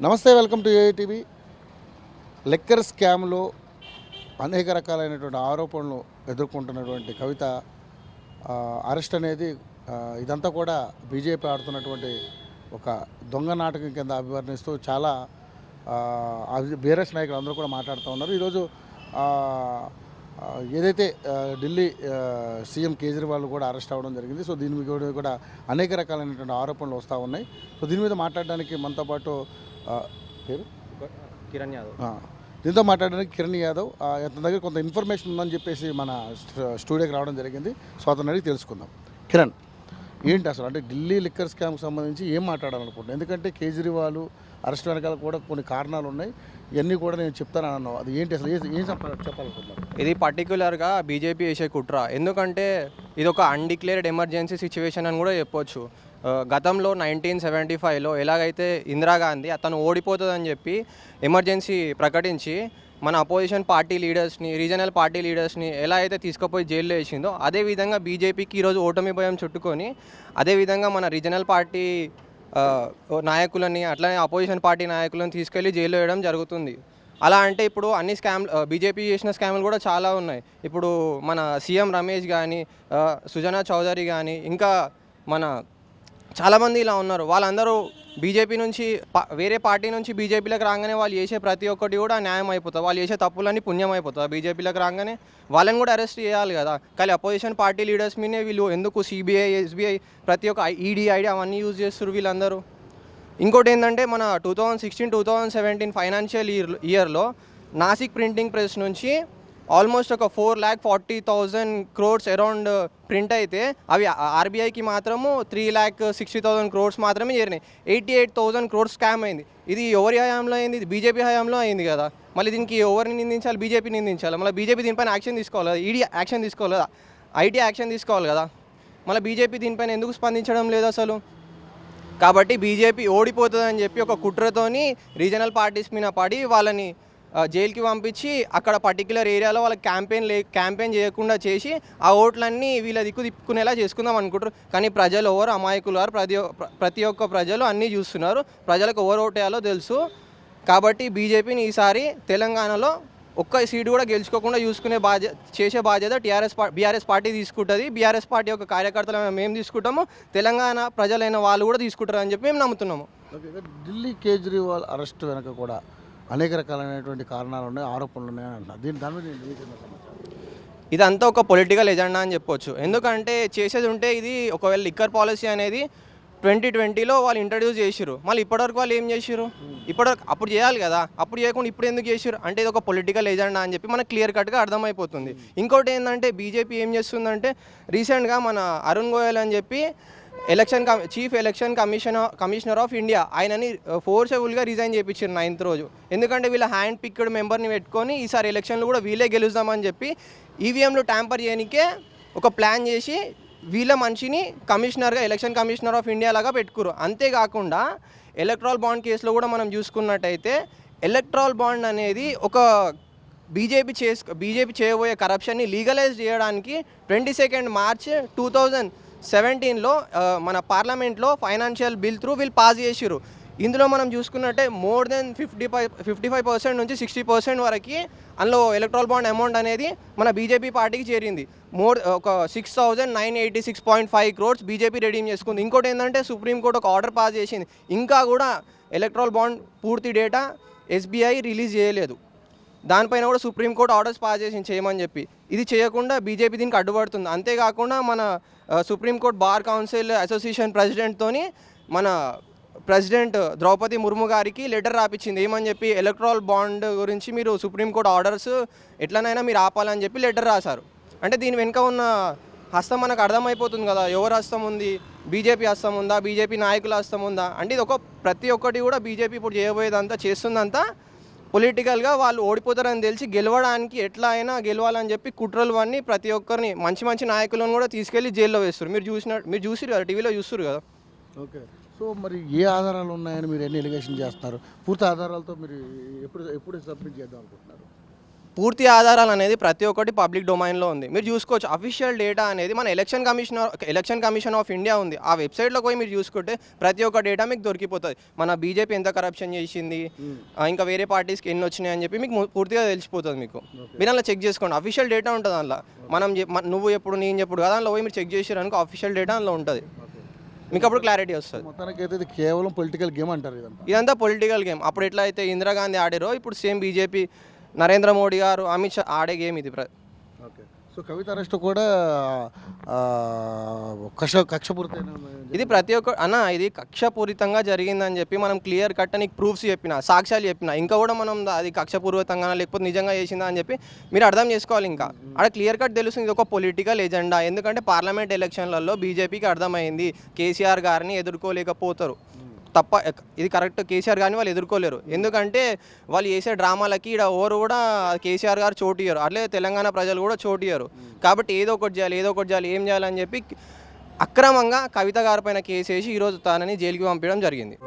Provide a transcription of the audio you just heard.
నమస్తే, welcome to ఏఐటీవీ. Liquor స్కామ్లో అనేక రకాలైనటువంటి ఆరోపణలు ఎదుర్కొంటున్నటువంటి కవిత అరెస్ట్ అనేది ఇదంతా కూడా బీజేపీ ఆడుతున్నటువంటి ఒక దొంగ నాటకం కింద అభివర్ణిస్తూ చాలా బీఆర్ఎస్ నాయకులు అందరూ కూడా మాట్లాడుతూ ఉన్నారు. ఈరోజు ఏదైతే ఢిల్లీ సీఎం కేజ్రీవాల్ కూడా అరెస్ట్ అవ్వడం జరిగింది. సో దీని మీద కూడా అనేక రకాలైనటువంటి ఆరోపణలు వస్తూ ఉన్నాయి. సో దీని మీద మాట్లాడడానికి మనతో పాటు పేరు కిరణ్ యాదవ్, దీంతో మాట్లాడడానికి కిరణ్ యాదవ్ అతని దగ్గర కొంత ఇన్ఫర్మేషన్ ఉందని చెప్పేసి మన స్టూడియోకి రావడం జరిగింది. సో అతను అడిగి తెలుసుకుందాం. కిరణ్, ఏంటి అసలు అంటే ఢిల్లీ లిక్కర్ స్కామ్కి సంబంధించి ఏం మాట్లాడాలనుకుంటున్నాను? ఎందుకంటే కేజ్రీవాల్ అరెస్ట్ వెనకాల కూడా కొన్ని కారణాలు ఉన్నాయి, ఇవన్నీ కూడా నేను చెప్తాను అన్నాను. అది ఏంటి అసలు ఏం చెప్పాలనుకుంటున్నాను? ఇది పర్టికులర్గా బీజేపీ చేసే కుట్ర. ఎందుకంటే ఇది ఒక అన్డిక్లేర్డ్ ఎమర్జెన్సీ సిచ్యువేషన్ అని కూడా చెప్పొచ్చు. గతంలో 1975లో ఎలాగైతే ఇందిరాగాంధీ అతను ఓడిపోతుందని చెప్పి ఎమర్జెన్సీ ప్రకటించి మన అపోజిషన్ పార్టీ లీడర్స్ని, రీజనల్ పార్టీ లీడర్స్ని ఎలా అయితే తీసుకుపోయి జైల్లో వేసిందో అదేవిధంగా బీజేపీకి ఈరోజు ఓటమి భయం చుట్టుకొని అదేవిధంగా మన రీజనల్ పార్టీ నాయకులని అట్లనే అపోజిషన్ పార్టీ నాయకులను తీసుకెళ్లి జైల్లో వేయడం జరుగుతుంది. అలా అంటే ఇప్పుడు అన్ని బీజేపీ చేసిన స్కామ్లు కూడా చాలా ఉన్నాయి. ఇప్పుడు మన సీఎం రమేష్ కానీ, సుజనా చౌదరి కానీ, ఇంకా మన చాలామంది ఇలా ఉన్నారు. వాళ్ళందరూ బీజేపీ నుంచి వేరే పార్టీ నుంచి బీజేపీలోకి రాగానే వాళ్ళు చేసే ప్రతి ఒక్కటి కూడా న్యాయం అయిపోతుంది. వాళ్ళు చేసే తప్పులన్నీ పుణ్యం అయిపోతుంది. బీజేపీలోకి రాగానే వాళ్ళని కూడా అరెస్ట్ చేయాలి కదా. కానీ అపోజిషన్ పార్టీ లీడర్స్ మీదే వీళ్ళు ఎందుకు సిబిఐ, ఎస్బీఐ, ప్రతి ఒక్క ఈడీ అవన్నీ యూజ్ చేస్తారు వీళ్ళందరూ. ఇంకోటి ఏంటంటే మన 2016-2017 ఫైనాన్షియల్ ఇయర్లో నాసిక్ ప్రింటింగ్ ప్రెస్ నుంచి ఆల్మోస్ట్ ఒక 4,40,000 crores అరౌండ్ ప్రింట్ అయితే అవి ఆర్బీఐకి మాత్రము 3,60,000 crores మాత్రమే చేరినాయి. 88,000 crores స్కామ్ అయింది. ఇది ఎవరి హయాంలో అయింది? ఇది బీజేపీ హయాంలో అయింది కదా. మళ్ళీ దీనికి ఎవరిని నిందించాలి? బీజేపీ నిందించాలి. మళ్ళీ బీజేపీ దీనిపైన యాక్షన్ తీసుకోవాలి కదా, ఈడీ యాక్షన్ తీసుకోవాలి కదా, ఐటీ యాక్షన్ తీసుకోవాలి కదా. మళ్ళీ బీజేపీ దీనిపైన ఎందుకు స్పందించడం లేదు అసలు? కాబట్టి బీజేపీ ఓడిపోతుందని చెప్పి ఒక కుట్రతోని రీజనల్ పార్టీస్ మీద పడి వాళ్ళని జైలుకి పంపించి అక్కడ పర్టికులర్ ఏరియాలో వాళ్ళకి క్యాంపెయిన్ చేయకుండా చేసి ఆ ఓట్లన్నీ వీళ్ళ దిక్కు తిప్పుకునేలా చేసుకుందాం అనుకుంటారు. కానీ ప్రజలు ఎవరు అమాయకులు వారు, ప్రతి ఒక్క ప్రజలు అన్నీ చూస్తున్నారు. ప్రజలకు ఎవరు ఓటేయాలో తెలుసు. కాబట్టి బీజేపీని ఈసారి తెలంగాణలో ఒక్క సీటు కూడా గెలుచుకోకుండా చేసే బాధ్యత బీఆర్ఎస్ పార్టీ తీసుకుంటుంది. బీఆర్ఎస్ పార్టీ యొక్క కార్యకర్తలు మేము తీసుకుంటాము, తెలంగాణ ప్రజలైన వాళ్ళు కూడా తీసుకుంటారు అని చెప్పి మేము నమ్ముతున్నాము. ఢిల్లీ కేజ్రీవాల్ అరెస్ట్ వెనక కూడా అనేక రకాలైనటువంటి కారణాలు ఉన్నాయి, ఆరోపణలు ఉన్నాయని అంటున్నారు. దాని మీద ఇదంతా ఒక పొలిటికల్ ఎజెండా అని చెప్పొచ్చు. ఎందుకంటే చేసేది ఉంటే ఇది ఒకవేళ లిక్కర్ పాలసీ అనేది 2020లో వాళ్ళు ఇంట్రడ్యూస్ చేసిరు. మళ్ళీ ఇప్పటివరకు వాళ్ళు ఏం చేసిరు? అప్పుడు చేయాలి కదా, అప్పుడు చేయకుండా ఇప్పుడు ఎందుకు చేసిరు అంటే ఇది ఒక పొలిటికల్ ఎజెండా అని చెప్పి మనకు క్లియర్ కట్గా అర్థమైపోతుంది. ఇంకోటి ఏంటంటే బీజేపీ ఏం చేస్తుందంటే రీసెంట్గా మన అరుణ్ గోయల్ అని చెప్పి chief election commissioner of India ఆయనని ఫోర్సబుల్గా రిజైన్ చేయించారు 9th రోజు. ఎందుకంటే వీళ్ళ హ్యాండ్ పిక్డ్ మెంబర్ని పెట్టుకొని ఈసారి ఎలక్షన్లు కూడా వీళ్ళే గెలుద్దామని చెప్పి ఈవీఎంలు ట్యాంపర్ చేయడానికే ఒక ప్లాన్ చేసి వీళ్ళ మనిషిని ఎలక్షన్ కమిషనర్ ఆఫ్ ఇండియా లాగా పెట్టుకురు. అంతేకాకుండా ఎలక్ట్రల్ బాండ్ కేసులో కూడా మనం చూసుకున్నట్టయితే ఎలక్ట్రల్ బాండ్ అనేది ఒక బీజేపీ చేయబోయే కరప్షన్ని లీగలైజ్ చేయడానికి 22 మార్చ్ 2017లో మన పార్లమెంట్లో ఫైనాన్షియల్ బిల్ త్రూ వీళ్ళు పాస్ చేసిరు. ఇందులో మనం చూసుకున్నట్టే మోర్ దెన్ 55% నుంచి 60% వరకు అందులో ఎలక్ట్రల్ బాండ్ అమౌంట్ అనేది మన బీజేపీ పార్టీకి చేరింది. ఒక 6,986.5 crores బీజేపీ రెడీమ్ చేసుకుంది. ఇంకోటి ఏంటంటే సుప్రీంకోర్టు ఒక ఆర్డర్ పాస్ చేసింది, ఇంకా కూడా ఎలక్ట్రల్ బాండ్ పూర్తి డేటా ఎస్బీఐ రిలీజ్ చేయలేదు. దానిపైన కూడా సుప్రీంకోర్టు ఆర్డర్స్ పాస్ చేసింది చేయమని చెప్పి. ఇది చేయకుండా బీజేపీ దీనికి అడ్డుపడుతుంది. అంతేకాకుండా మన సుప్రీంకోర్టు బార్ కౌన్సిల్ అసోసియేషన్ ప్రెసిడెంట్తోని మన ప్రెసిడెంట్ ద్రౌపది ముర్ము గారికి లెటర్ రాపించింది. ఏమని చెప్పి ఎలక్ట్రల్ బాండ్ గురించి మీరు సుప్రీంకోర్టు ఆర్డర్స్ ఎట్లనైనా మీరు ఆపాలని చెప్పి లెటర్ రాశారు. అంటే దీని వెనుక ఉన్న హస్తం మనకు అర్థమైపోతుంది కదా, ఎవరు హస్తం ఉంది? బీజేపీ హస్తం ఉందా? బీజేపీ నాయకుల హస్తం ఉందా? అంటే ఇది ప్రతి ఒక్కటి కూడా బీజేపీ ఇప్పుడు చేయబోయేదంతా చేస్తుందంతా పొలిటికల్గా వాళ్ళు ఓడిపోతారని తెలిసి గెలవడానికి ఎట్లా అయినా గెలవాలని చెప్పి కుట్రలు అన్నీ ప్రతి ఒక్కరిని మంచి నాయకులను కూడా తీసుకెళ్లి జైల్లో వేస్తారు. మీరు చూసిరు కదా, టీవీలో చూస్తారు కదా. ఓకే, సో మరి ఏ ఆధారాలు ఉన్నాయని మీరు ఎన్ని ఎలిగేషన్ చేస్తున్నారు? పూర్తి ఆధారాలతో మీరు ఎప్పుడు సబ్మిట్ చేద్దాం అనుకుంటున్నారు? పూర్తి ఆధారాలు అనేది ప్రతి ఒక్కటి పబ్లిక్ డొమైన్లో ఉంది. మీరు చూసుకోవచ్చు అఫీషియల్ డేటా అనేది మన ఎలక్షన్ కమిషన్ ఆఫ్ ఇండియా ఉంది. ఆ వెబ్సైట్లో పోయి మీరు చూసుకుంటే ప్రతి ఒక్క డేటా మీకు దొరికిపోతుంది. మన బీజేపీ ఎంత కరప్షన్ చేసింది, ఇంకా వేరే పార్టీస్కి ఎన్ని వచ్చినాయి అని చెప్పి మీకు పూర్తిగా తెలిసిపోతుంది. మీకు మీరు అలా చెక్ చేసుకోండి, అఫీషియల్ డేటా ఉంటుంది అందులో. నువ్వు ఎప్పుడు నేను చెప్పుడు కదా అందులో పోయి మీరు చెక్ చేసారనుకో అఫీషియల్ డేటా అందులో ఉంటుంది. మీకు అప్పుడు క్లారిటీ వస్తుంది. మొత్తానికి అయితే ఇది కేవలం పొలిటికల్ గేమ్ అంటారు ఇదంతా పొలిటికల్ గేమ్. అప్పుడు ఎట్లా అయితే ఇందిరాగాంధీ ఆడారో ఇప్పుడు సేమ్ బీజేపీ నరేంద్ర మోడీ గారు అమిత్ షా ఆడే గేమ్ ఇది. ఓకే. సో కవిత అరెస్ట్ కూడా కక్షపూరిత ఇది ప్రతి ఒక్క ఇది కక్షపూరితంగా జరిగిందని చెప్పి మనం క్లియర్ కట్ నీకు ప్రూఫ్స్ చెప్పిన, సాక్ష్యాలు చెప్పిన, ఇంకా కూడా మనం అది కక్షపూర్వకంగా లేకపోతే నిజంగా చేసిందా అని చెప్పి మీరు అర్థం చేసుకోవాలి. ఇంకా అక్కడ క్లియర్ కట్ తెలుస్తుంది ఇది ఒక పొలిటికల్ ఎజెండా. ఎందుకంటే పార్లమెంట్ ఎలక్షన్లలో బీజేపీకి అర్థమైంది కేసీఆర్ గారిని ఎదుర్కోలేకపోతారు. తప్ప ఇది కరెక్ట్. కేసీఆర్ గారిని వాళ్ళు ఎదుర్కోలేరు. ఎందుకంటే వాళ్ళు చేసే డ్రామాలకి ఇక్కడ ఎవరు కూడా కేసీఆర్ గారు చోటు ఇయ్యరు, అట్లే తెలంగాణ ప్రజలు కూడా చోటు ఇయ్యరు. కాబట్టి ఏదో ఒకటి చేయాలి, ఏం చేయాలని చెప్పి అక్రమంగా కవిత గారి పైన కేసు వేసి ఈరోజు తనని జైలుకి పంపించడం జరిగింది.